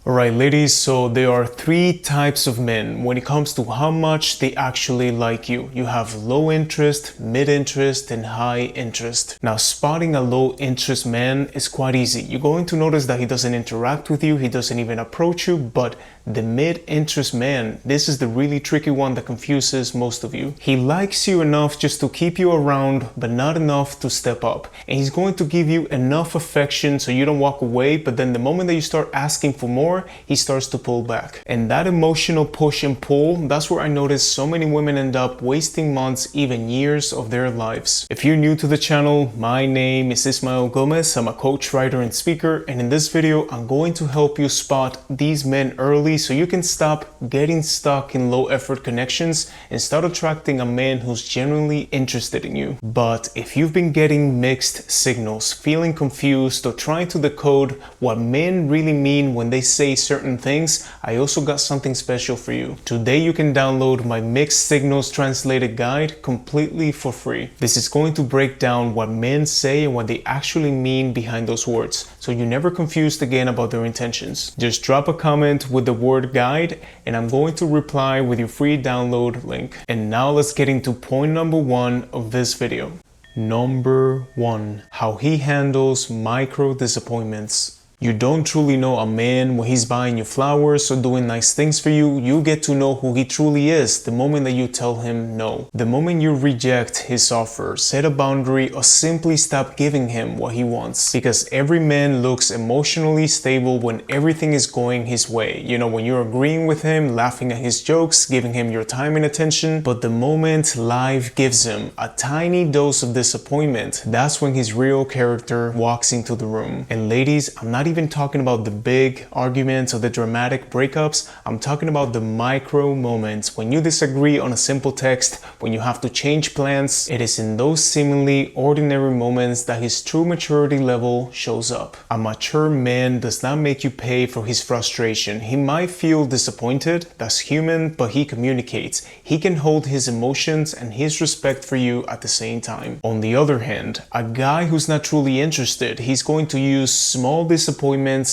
Alright ladies, so there are three types of men when it comes to how much they actually like you. You have low interest, mid interest, and high interest. Now spotting a low interest man is quite easy. You're going to notice that he doesn't interact with you, he doesn't even approach you, but the mid interest man, this is the really tricky one that confuses most of you. He likes you enough just to keep you around, but not enough to step up. And he's going to give you enough affection so you don't walk away, but then the moment that you start asking for more, he starts to pull back. And that emotional push and pull, that's where I notice so many women end up wasting months, even years of their lives. If you're new to the channel, my name is Ismael Gomez. I'm a coach, writer, and speaker. And in this video, I'm going to help you spot these men early so you can stop getting stuck in low effort connections and start attracting a man who's genuinely interested in you. But if you've been getting mixed signals, feeling confused, or trying to decode what men really mean when they say certain things, I also got something special for you. Today you can download my Mixed Signals Translated Guide completely for free. This is going to break down what men say and what they actually mean behind those words, so you're never confused again about their intentions. Just drop a comment with the word guide and I'm going to reply with your free download link. And now let's get into point number one of this video. Number one, how he handles micro disappointments. You don't truly know a man when he's buying you flowers or doing nice things for you. You get to know who he truly is the moment that you tell him no. The moment you reject his offer, set a boundary, or simply stop giving him what he wants. Because every man looks emotionally stable when everything is going his way. You know, when you're agreeing with him, laughing at his jokes, giving him your time and attention. But the moment life gives him a tiny dose of disappointment, that's when his real character walks into the room. And ladies, I'm not even talking about the big arguments or the dramatic breakups. I'm talking about the micro moments when you disagree on a simple text, when you have to change plans. It is in those seemingly ordinary moments that his true maturity level shows up. A mature man does not make you pay for his frustration. He might feel disappointed, that's human, but he communicates. He can hold his emotions and his respect for you at the same time. On the other hand, a guy who's not truly interested, he's going to use small disappointments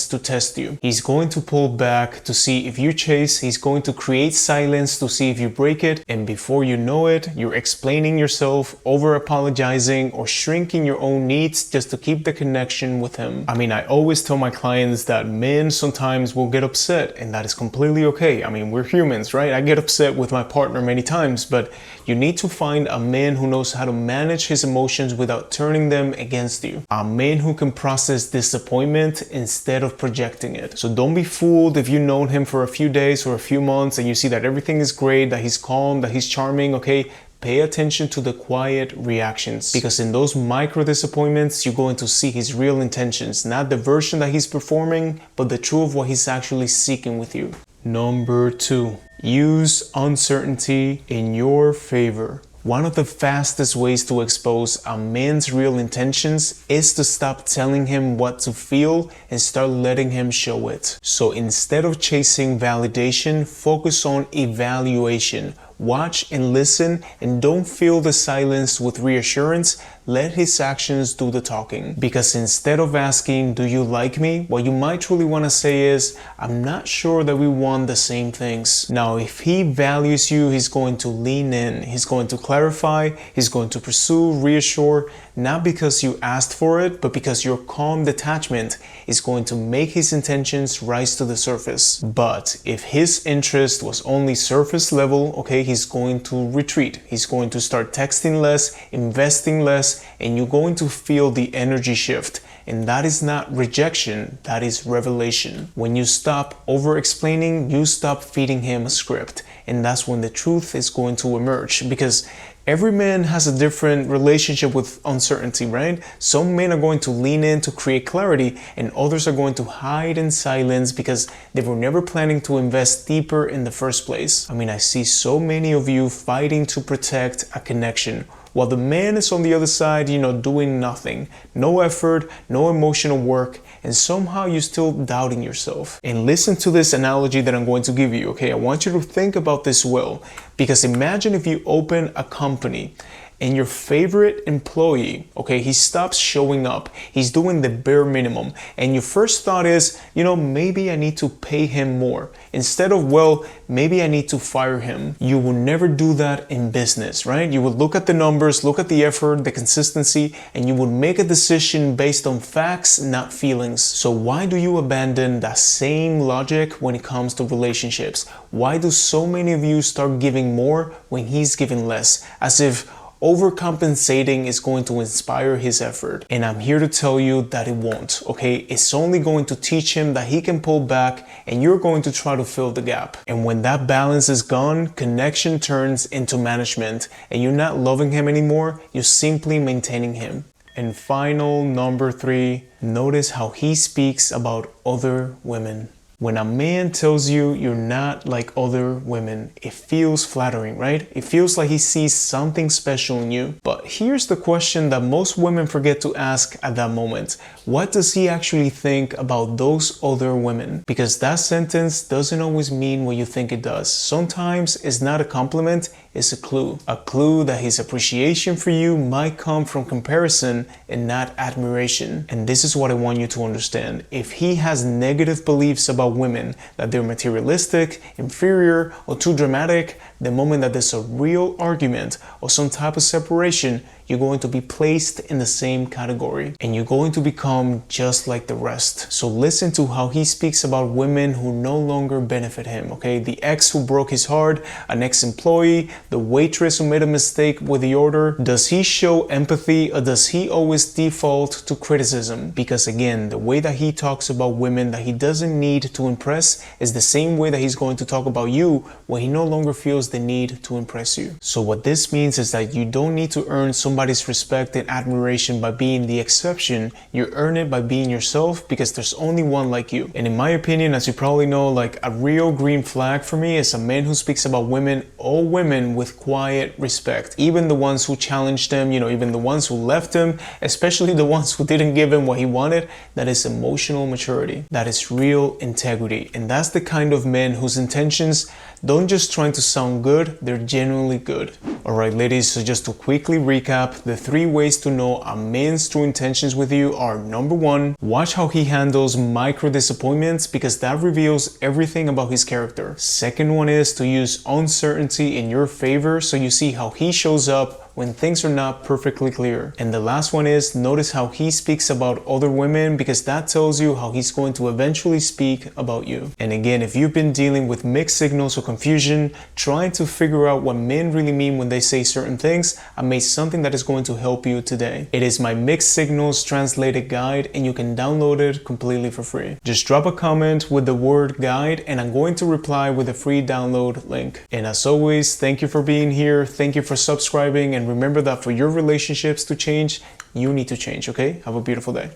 to test you. He's going to pull back to see if you chase. He's going to create silence to see if you break it. And before you know it, you're explaining yourself, over apologizing, or shrinking your own needs just to keep the connection with him. I mean, I always tell my clients that men sometimes will get upset, and that is completely okay. I mean, we're humans, right? I get upset with my partner many times, but you need to find a man who knows how to manage his emotions without turning them against you. A man who can process disappointment instead of projecting it. So don't be fooled if you've known him for a few days or a few months and you see that everything is great, that he's calm, that he's charming, okay? Pay attention to the quiet reactions, because in those micro disappointments, you're going to see his real intentions, not the version that he's performing, but the truth of what he's actually seeking with you. Number two, use uncertainty in your favor. One of the fastest ways to expose a man's real intentions is to stop telling him what to feel and start letting him show it. So instead of chasing validation, focus on evaluation. Watch and listen, and don't fill the silence with reassurance. Let his actions do the talking. Because instead of asking, do you like me? What you might truly want to say is, I'm not sure that we want the same things. Now, if he values you, he's going to lean in. He's going to clarify. He's going to pursue, reassure, not because you asked for it, but because your calm detachment is going to make his intentions rise to the surface. But if his interest was only surface level, okay, he's going to retreat. He's going to start texting less, investing less, and you're going to feel the energy shift. And that is not rejection, that is revelation. When you stop over-explaining, you stop feeding him a script. And that's when the truth is going to emerge, because every man has a different relationship with uncertainty, right? Some men are going to lean in to create clarity, and others are going to hide in silence because they were never planning to invest deeper in the first place. I mean, I see so many of you fighting to protect a connection, while the man is on the other side, doing nothing. No effort, no emotional work, and somehow you're still doubting yourself. And listen to this analogy that I'm going to give you, okay? I want you to think about this well, because imagine if you open a company And your favorite employee, okay, he stops showing up. He's doing the bare minimum. And your first thought is, maybe I need to pay him more. Instead of, well, maybe I need to fire him. You will never do that in business, right? You will look at the numbers, look at the effort, the consistency, and you will make a decision based on facts, not feelings. So why do you abandon that same logic when it comes to relationships? Why do so many of you start giving more when he's giving less? As if overcompensating is going to inspire his effort. And I'm here to tell you that it won't, okay? It's only going to teach him that he can pull back and you're going to try to fill the gap. And when that balance is gone, connection turns into management and you're not loving him anymore, you're simply maintaining him. And final, number 3, notice how he speaks about other women. When a man tells you you're not like other women, it feels flattering, right? It feels like he sees something special in you. But here's the question that most women forget to ask at that moment. What does he actually think about those other women? Because that sentence doesn't always mean what you think it does. Sometimes it's not a compliment, it's a clue. A clue that his appreciation for you might come from comparison and not admiration. And this is what I want you to understand. If he has negative beliefs about women, that they're materialistic, inferior, or too dramatic, the moment that there's a real argument or some type of separation, you're going to be placed in the same category and you're going to become just like the rest. So listen to how he speaks about women who no longer benefit him, okay? The ex who broke his heart, an ex-employee, the waitress who made a mistake with the order. Does he show empathy or does he always default to criticism? Because again, the way that he talks about women that he doesn't need to impress is the same way that he's going to talk about you when he no longer feels the need to impress you. So what this means is that you don't need to earn somebody's respect and admiration by being the exception. You earn it by being yourself because there's only one like you. And in my opinion, as you probably know, like a real green flag for me is a man who speaks about women, all women, with quiet respect. Even the ones who challenged him, even the ones who left him, especially the ones who didn't give him what he wanted. That is emotional maturity. That is real integrity. And that's the kind of men whose intentions don't just trying to sound good, they're genuinely good. Alright ladies, so just to quickly recap, the 3 ways to know a man's true intentions with you are: number 1, watch how he handles micro disappointments because that reveals everything about his character. Second one is to use uncertainty in your favor so you see how he shows up when things are not perfectly clear. And the last one is notice how he speaks about other women because that tells you how he's going to eventually speak about you. And again, if you've been dealing with mixed signals or confusion, trying to figure out what men really mean when they say certain things, I made something that is going to help you today. It is my Mixed Signals Translated Guide and you can download it completely for free. Just drop a comment with the word guide and I'm going to reply with a free download link. And as always, thank you for being here. Thank you for subscribing and remember that for your relationships to change, you need to change, okay? Have a beautiful day.